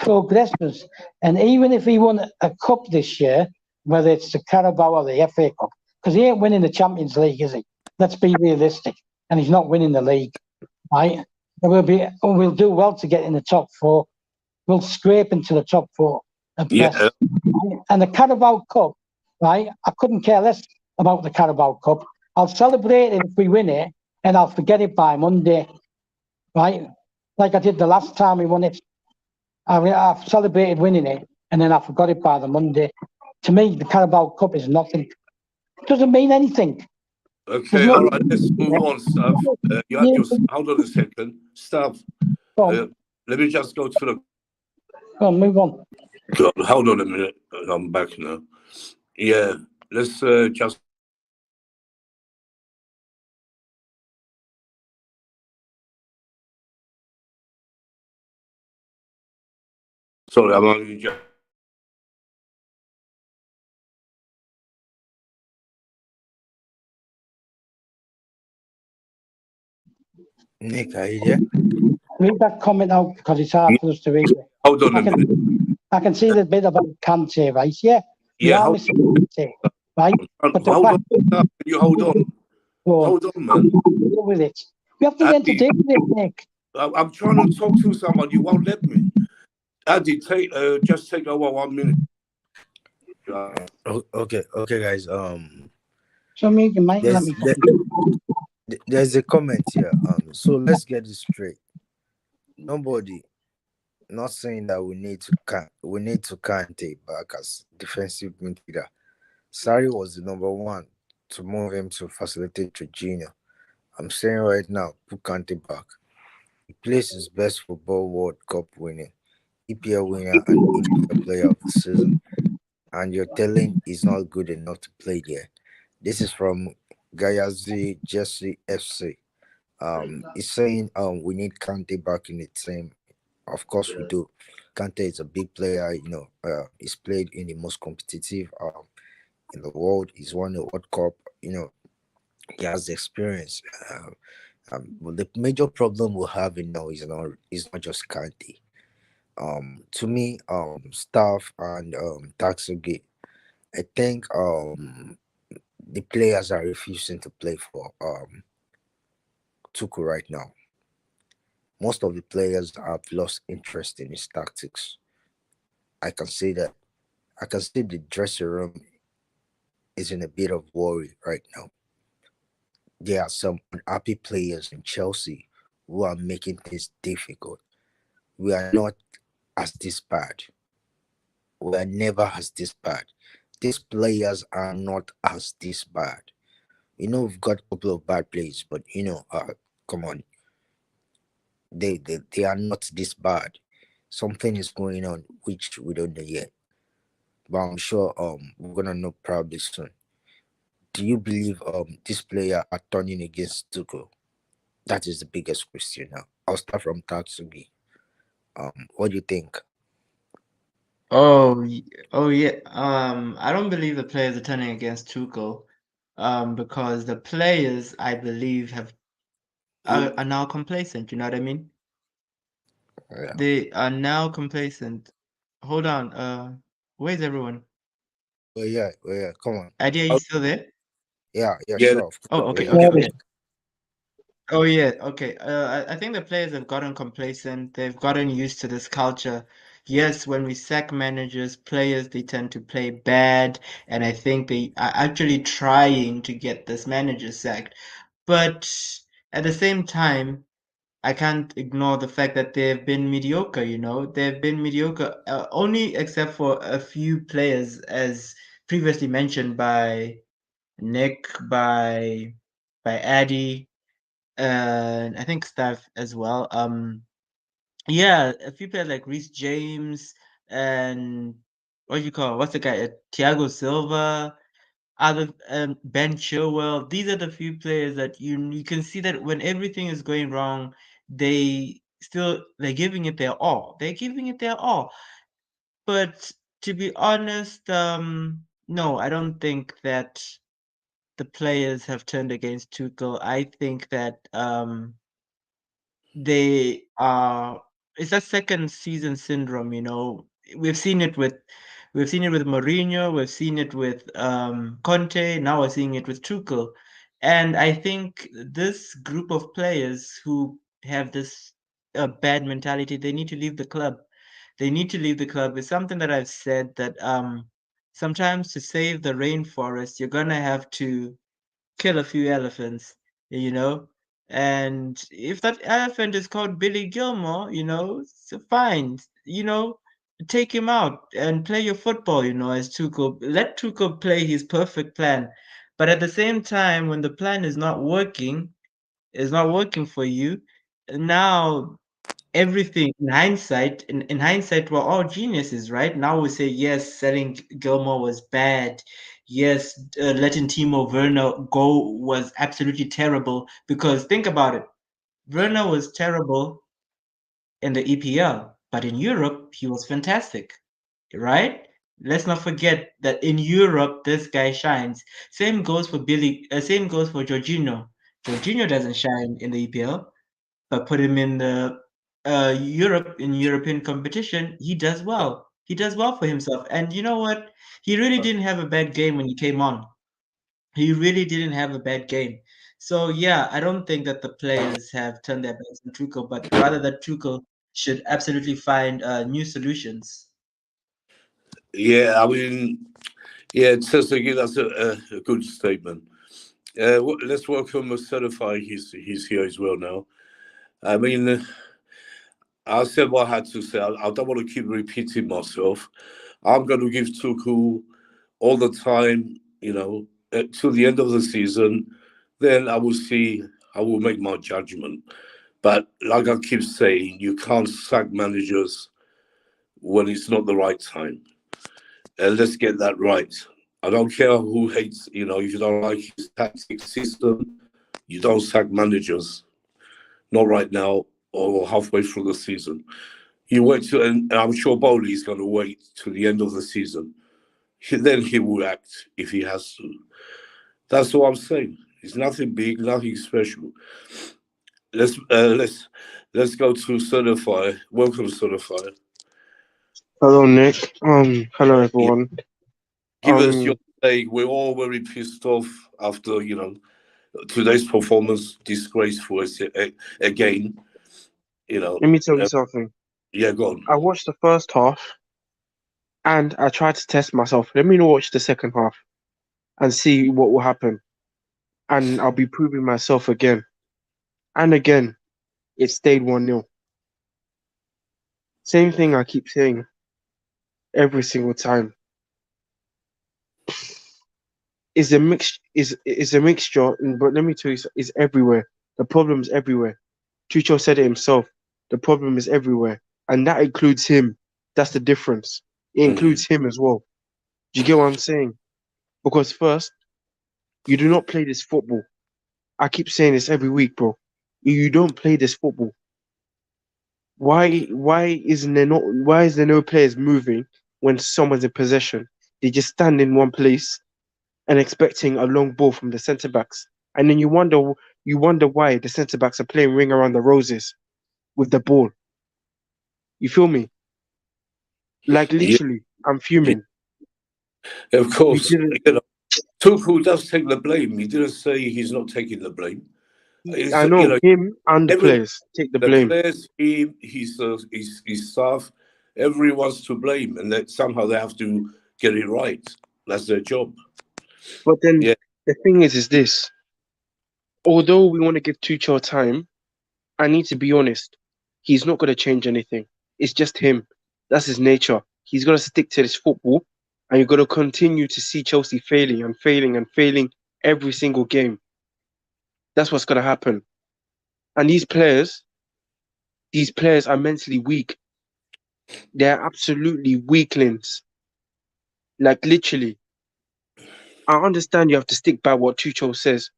progress us. And even if he won a cup this year, whether it's the Carabao or the FA Cup, because he ain't winning the Champions League, is he? Let's be realistic. And he's not winning the league, right? We'll do well to get in the top 4. We'll scrape into the top 4 at best. And the Carabao Cup, right? I couldn't care less about the Carabao Cup. I'll celebrate it if we win it, and I'll forget it by Monday, right? Like I did the last time we won it. I've celebrated winning it, and then I forgot it by the Monday. To me, the Carabao Cup is nothing. It doesn't mean anything. Okay, all right, let's move on, Stav. Hold on a second. Stav, let me just go to the... Go on, move on. God, hold on a minute. I'm back now. Yeah, let's just... Sorry, I'm only just... Nick, are you there? Read that comment out because it's hard for us to read it. Hold on a minute. I can see the bit about Kante, right? Yeah. Yeah, hold Kante, right? But hold on. Can you hold on? Hold on, man. With it. We have to entertain it, Nick. I'm trying to talk to someone. You won't let me. Addy, just take over 1 minute. Okay, guys. So Megan, mate, let There's me there, fucking there's a comment here. So let's get this straight. Nobody not saying that we need to Kante back as defensive midfielder. Sari was the number one to move him to facilitate Jorginho. I'm saying right now, put Kante back. He plays his best football World Cup winning, EPL winner, and EPL player of the season. And you're telling he's not good enough to play there. This is from Gayazi Jesse FC. He's saying we need Kante back in the team. Of course we do. Kante is a big player, he's played in the most competitive in the world. He's won the World Cup, he has the experience. But the major problem we're having now is not just Kante. To me, staff and Taxugate, I think the players are refusing to play for Tuku right now. Most of the players have lost interest in his tactics. I can say that. I can see the dressing room is in a bit of worry right now. There are some unhappy players in Chelsea who are making things difficult. We are not as this bad. We are never as this bad. These players are not as this bad. We've got a couple of bad players, but come on, they are not this bad. Something is going on which we don't know yet. But I'm sure we're gonna know probably soon. Do you believe this player are turning against Tuchel? That is the biggest question now. I'll start from Tatsugi. What do you think? Oh yeah. I don't believe the players are turning against Tuchel, because the players, I believe, are now complacent. You know what I mean? Yeah. They are now complacent. Hold on. Where's everyone? Well, yeah. Come on. Adi, are you still there? Yeah, Yeah, sure. Of Oh, course. okay, Yeah, okay, sure. okay. Oh yeah, okay. I think the players have gotten complacent. They've gotten used to this culture. Yes, when we sack managers, players they tend to play bad, and I think they are actually trying to get this manager sacked. But at the same time, I can't ignore the fact that they've been mediocre, you know. They've been mediocre, only except for a few players, as previously mentioned by Nick, by Addy, and I think Steph as well. Yeah, a few players like Reece James and what do you call what's the guy? Thiago Silva, other Ben Chilwell. These are the few players that you can see that when everything is going wrong, they're giving it their all. They're giving it their all. But to be honest, no, I don't think that the players have turned against Tuchel. I think that they are it's a second season syndrome, you know. We've seen it with Mourinho, we've seen it with Conte, now we're seeing it with Tuchel. And I think this group of players who have this bad mentality, they need to leave the club. They need to leave the club. It's something that I've said that sometimes to save the rainforest, you're gonna have to kill a few elephants, you know. And if that elephant is called Billy Gilmore, you know, so fine, you know, take him out and play your football, you know, as Tuchel. Let Tuchel play his perfect plan. But at the same time, when the plan is not working for you, now everything in hindsight we're all geniuses, right? Now we say yes, selling Gilmore was bad. Yes, letting Timo Werner go was absolutely terrible, because think about it, Werner was terrible in the EPL, but in Europe he was fantastic, right? Let's not forget that in Europe this guy shines. Same goes for Jorginho. Jorginho doesn't shine in the EPL, but put him in the European competition, he does well. He does well for himself. And you know what? He really didn't have a bad game when he came on. He really didn't have a bad game. So yeah, I don't think that the players have turned their backs on Tuchel, but rather that Tuchel should absolutely find new solutions. yeah. I mean, Yeah, Trezeguet, that's a good statement. Let's welcome Certify. He's here as well now. I mean, I said what I had to say. I don't want to keep repeating myself. I'm going to give Tuchel all the time, till the end of the season. Then I will see. I will make my judgment. But like I keep saying, you can't sack managers when it's not the right time. And let's get that right. I don't care who hates, if you don't like his tactic system, you don't sack managers. Not right now or halfway through the season. You wait till, and I'm sure Bowley is going to wait till the end of the season. Then he will act if he has to. That's what I'm saying. It's nothing big, nothing special. Let's uh, let's let's go to Certify. Welcome, Certify. Hello, Nick. Hello, Yeah, everyone. give us your Um, take. We're all very pissed off after today's performance. Disgraceful again. You know, Let me tell you uh, something. yeah, go on. I watched the first half and I tried to test myself. Let me watch the second half and see what will happen. And I'll be proving myself again. And again, it stayed 1-0. Same thing I keep saying every single time. Is a mixture, but let me tell you, it's everywhere. The problem's everywhere. Tuchel said it himself. The problem is everywhere, and that includes him. That's the difference. It Mhm. includes him as well. Do you get what I'm saying? Because first, you do not play this football. I keep saying this every week, bro. You don't play this football. Why is there no players moving when someone's in possession? They just stand in one place and expecting a long ball from the centre backs. And then you wonder why the centre backs are playing ring around the roses with the ball. You feel me? Like Yeah, literally, I'm yeah, fuming. of We course. didn't. Tuchel does take the blame. He didn't say he's not taking the blame. It's, I know him and the every players take the the blame. players, his staff, everyone's to blame, and that somehow they have to get it right. That's their job. But then Yeah, the thing is this: although we want to give Tuchel time, I need to be honest. He's not going to change anything. It's just him. That's his nature. He's going to stick to this football, and you're going to continue to see Chelsea failing and failing and failing every single game. That's what's going to happen. And these players are mentally weak. They're absolutely weaklings. Like literally, I understand you have to stick by what Tuchel says,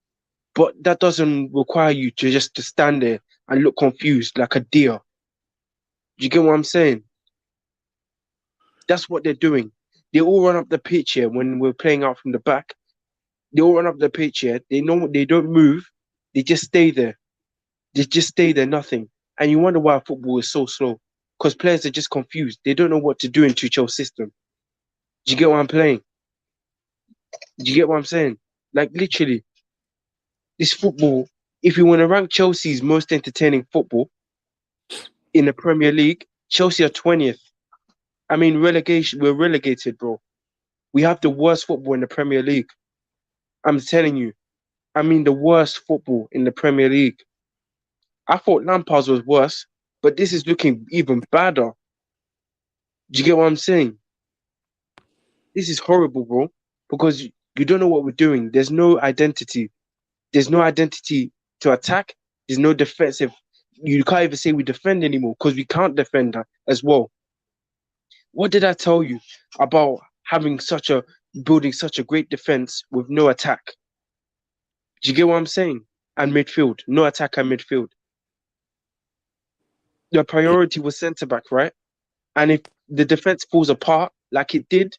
but that doesn't require you to just to stand there and look confused like a deer. Do you get what I'm saying? That's what they're doing. They all run up the pitch here when we're playing out from the back. They all run up the pitch here. They know they don't move. They just stay there. They just stay there, nothing. And you wonder why football is so slow. Because players are just confused. They don't know what to do in Tuchel's system. Do you get what I'm playing? Do you get what I'm saying? Like literally, this football, if you want to rank Chelsea's most entertaining football in the Premier League, Chelsea are 20th. I mean, relegation, we're relegated, bro. We have the worst football in the Premier League. I'm telling you. I mean, the worst football in the Premier League. I thought Lampard's was worse, but this is looking even badder. Do you get what I'm saying? This is horrible, bro, because you don't know what we're doing. There's no identity. There's no identity to attack. There's no defensive. You can't even say we defend anymore because we can't defend that as well. What did I tell you about building such a great defense with no attack? Do you get what I'm saying? And midfield, no attack and midfield. The priority was centre back, right? And if the defense falls apart like it did,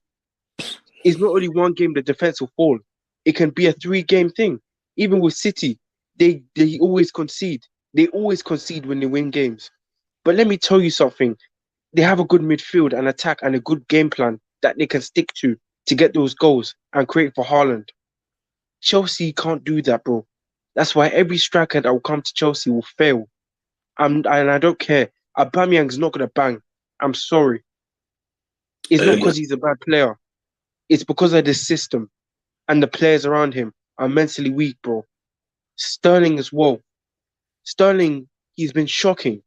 it's not only one game the defense will fall. It can be a 3-game thing. Even with City, they always concede. They always concede when they win games. But let me tell you something. They have a good midfield and attack and a good game plan that they can stick to get those goals and create for Haaland. Chelsea can't do that, bro. That's why every striker that will come to Chelsea will fail. And I don't care. Aubameyang's not gonna bang. I'm sorry. It's not uh, because he's a bad player. It's because of the system and the players around him are mentally weak, bro. Sterling as well. Sterling, he's been shocking.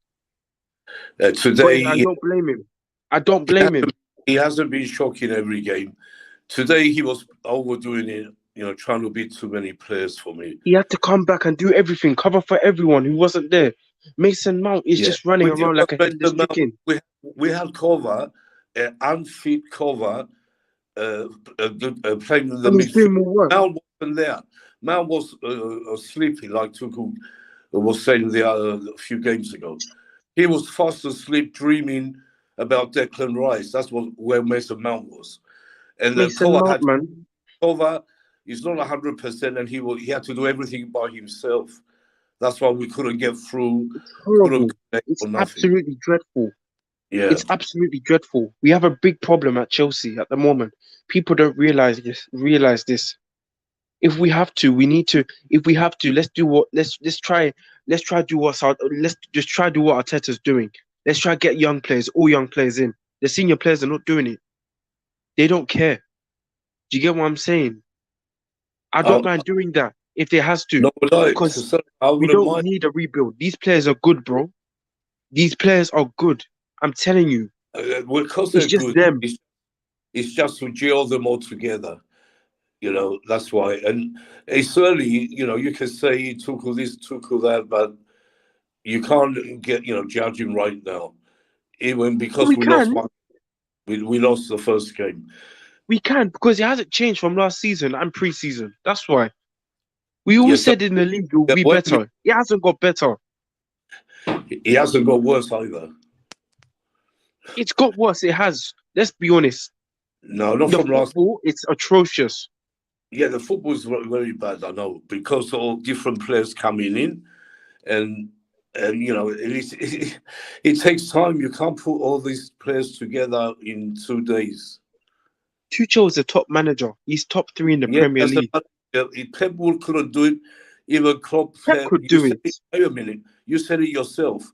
But Today, I don't blame him. I don't blame him. he hasn't been shocking every game. Today, he was overdoing it, trying to beat too many players for me. He had to come back and do everything, cover for everyone who wasn't there. Mason Mount is just running around like a headless chicken. We had cover, unfit cover, playing in the midfield. Mount wasn't there. Mount was sleeping, like Tuchel was saying a few games ago. He was fast asleep, dreaming about Declan Rice. That's where Mason Mount was. And the cover is not 100%, and he had to do everything by himself. That's why we couldn't get through. It's horrible. It's absolutely dreadful. Yeah, it's absolutely dreadful. We have a big problem at Chelsea at the moment. People don't realize this. If we have to, we need to. If we have to, let's try do what Arteta's doing. Let's try get all young players in. The senior players are not doing it. They don't care. Do you get what I'm saying? I don't mind doing that if it has to. No, because we don't need a rebuild. These players are good, bro. These players are good. I'm telling you. Because it's just good, them. It's just to gel them all together. That's why. And it's early, you can say Tuchel this, Tuchel that, but you can't get, judge him right now. Even because we lost the first game. We can, because it hasn't changed from last season and pre-season. That's why. We all said in the league it will be better. It hasn't got better. It hasn't got worse either. It's got worse. It has. Let's be honest. No, not from last. It's atrocious. Yeah, the football is very bad. I know, because all different players coming in, and it takes time. You can't put all these players together in 2 days. Tuchel is a top manager. He's top 3 in the Premier League. Pep couldn't do it. Even Klopp could do it. Wait a minute. You said it yourself.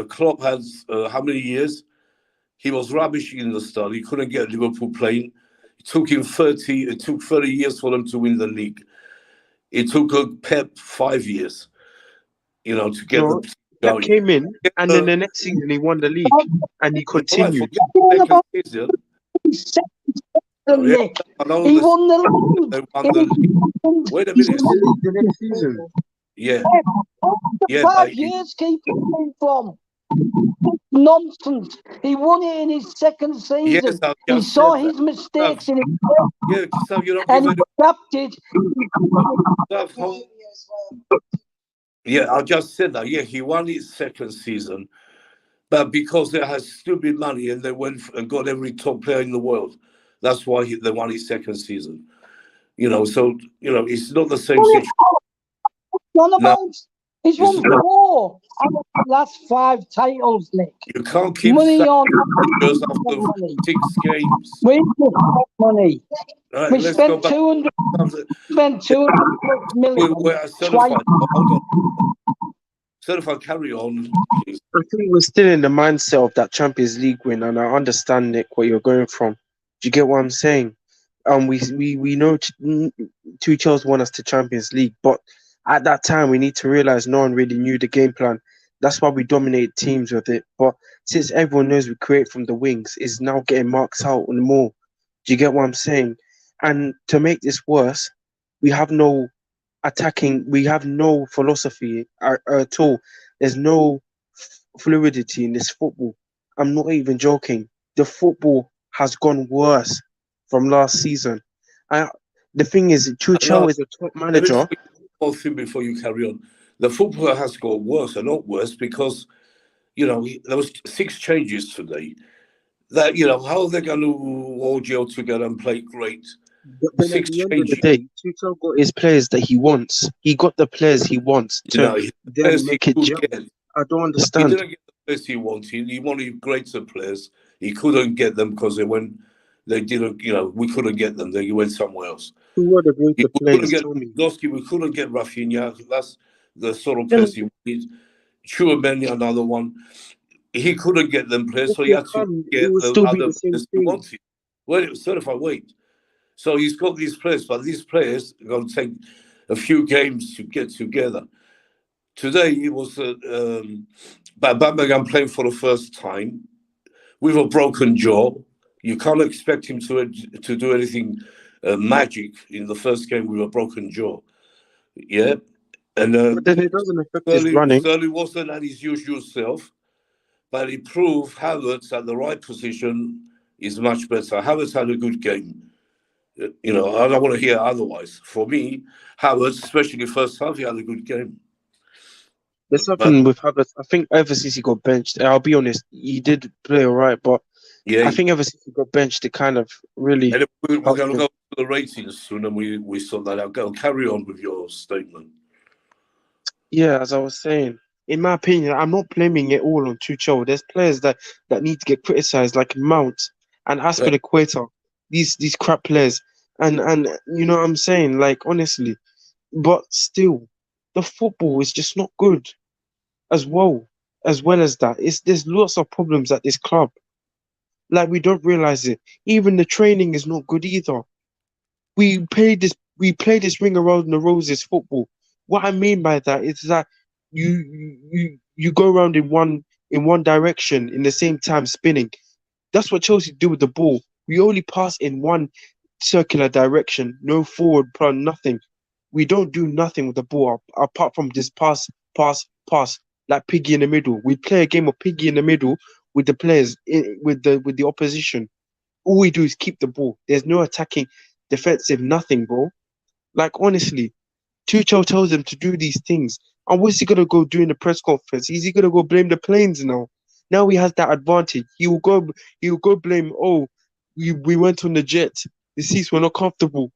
Klopp has how many years? He was rubbish in the start. He couldn't get Liverpool playing. It took 30 years for them to win the league. It took Pep 5 years, to get them going. Pep came in, and then the next season he won the league, and he continued. He won the league. Wait a minute. The next season. Yeah. 5 years keeper came from. Nonsense. He won it in his second season. Yes, he saw his mistakes in it. Yeah, so you and he adapted. Yeah, I just said that. Yeah, he won his second season. But because there has still been money and they went and got every top player in the world. That's why they won his second season. So, it's not the same situation. He's won 4 out of the last 5 titles, Nick. You can't keep money on after 6 games. We spent money. Right, we spent 200 million. Hold on. Certified, carry on, please. I think we're still in the mindset of that Champions League win, and I understand, Nick, where you're going from. Do you get what I'm saying? We know Tuchel's won us to Champions League, but at that time we need to realize no one really knew the game plan. That's why we dominate teams with it. But since everyone knows we create from the wings, it's now getting marks out on more. Do you get what I'm saying? And to make this worse, we have no attacking. We have no philosophy at all. There's no fluidity in this football. I'm not even joking. The football has gone worse from last season. The thing is, Tuchel is a top manager. One thing before you carry on. The football has got worse and not worse because, there was 6 changes today. That, how are they going to all gel together and play great? But then 6 changes. Of the day, Tuchel got his players that he wants. He got the players he wants to then make it gel. I don't understand. He didn't get the players he wanted. He wanted greater players. He couldn't get them because they didn't, we couldn't get them. They went somewhere else. Who were the greater players? We couldn't get Rafinha. That's the sort of players he wanted. Chouameni, another one. He couldn't get them players, so he had to get the other players he wanted. Wait, certified weight. So he's got these players, but these players are going to take a few games to get together. Today it was Bamberg playing for the first time with a broken jaw. You can't expect him to do anything magic in the first game with a broken jaw. Yeah, and But then it doesn't affect his running. Sterling wasn't at his usual self, but he proved Havertz at the right position is much better. Havertz had a good game. You know, I don't want to hear otherwise. For me, Havertz, especially first half, he had a good game. There's But something with Havertz. I think ever since he got benched, I'll be honest, he did play all right, but yeah, I think ever since he got benched, it kind of really and we're helped going to him. go to the ratings soon, and we sort that out. Go carry on with your statement. Yeah, as I was saying, in my opinion, I'm not blaming it all on Tuchel. There's players that need to get criticized, like Mount and Yeah, Aspilicueta, these crap players, and you know what I'm saying, like honestly, but still, the football is just not good as well. As well as that, there's lots of problems at this club. Like we don't realize it. Even the training is not good either. We play this ring around the roses football. What I mean by that is that you go around in one direction in the same time spinning. That's what Chelsea do with the ball. We only pass in one circular direction, no forward plan, nothing. We don't do nothing with the ball apart from just pass, pass, pass, like piggy in the middle. We play a game of piggy in the middle with the players with the opposition. All we do is keep the ball. There's no attacking, defensive, nothing, bro. Like honestly, Tuchel tells him to do these things. And what's he gonna go do in the press conference? Is he gonna go blame the planes now? Now he has that advantage. He will go blame, oh, we went on the jet. The seats were not comfortable.